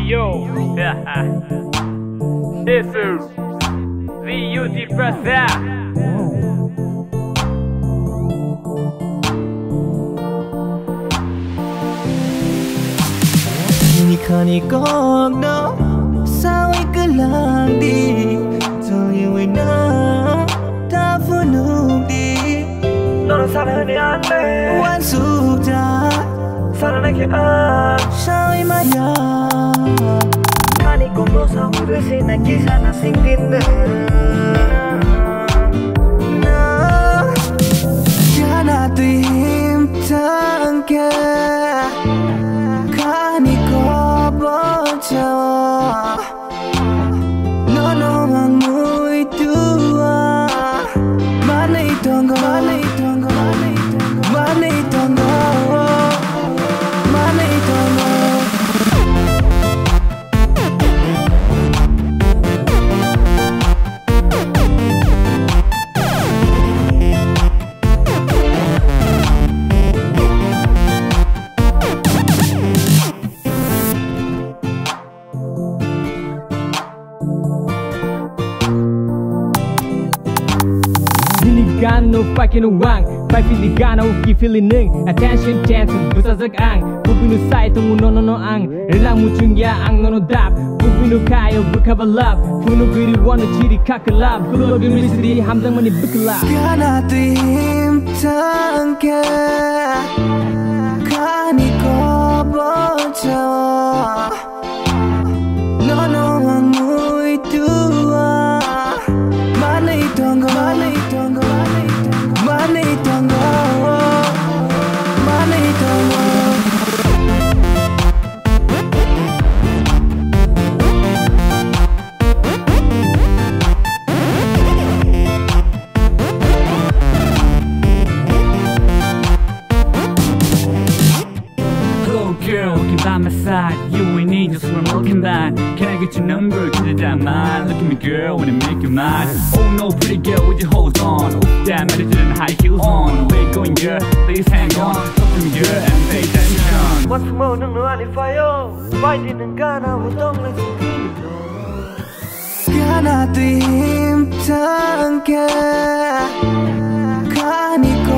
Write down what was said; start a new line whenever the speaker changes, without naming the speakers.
yo, this is VUT Prasa.
Ni khani kong no sao ai cứ lang đi rồi yêu ai na ta vô nung đi
nó là sao hơn anh đây
quan su ta
sao lại kia anh
sao ai mà ya
khani kong no sao người xin anh chỉ sana sinh tin nữa
Jana tìm thang kia khani có bỏ cho nó nó mang mùi tua mani tongo mani tongo mani tongo mani tongo
Got no fucking wang, five feet gana uki feeling ning, attention chance busa zag ang, bubinu sai tungu no ang, relang muchung ya ang no dap, bubinu kayo bukaba love, funu biri wanna chiri kakalab, kulo gimi sidi hamdang mani bukala.
Kana tim tangke, kani ko bocho, no mangui tua, mani tongo mani tongo. Money don't go, money don't go.
Hello girl, keep by my side. You ain't angels when I'm looking back. Can I get your number? Get it down mine. Look at me girl, when I make you mine. Oh no, pretty girl with your hose on. Oh damn, attitude and high heels on. Where you going girl? Please hang on. Talk to me girl and pay attention.
What's more nung no ani fayo fighting ng gana utong lang sin
Kana tim tangke, kani ko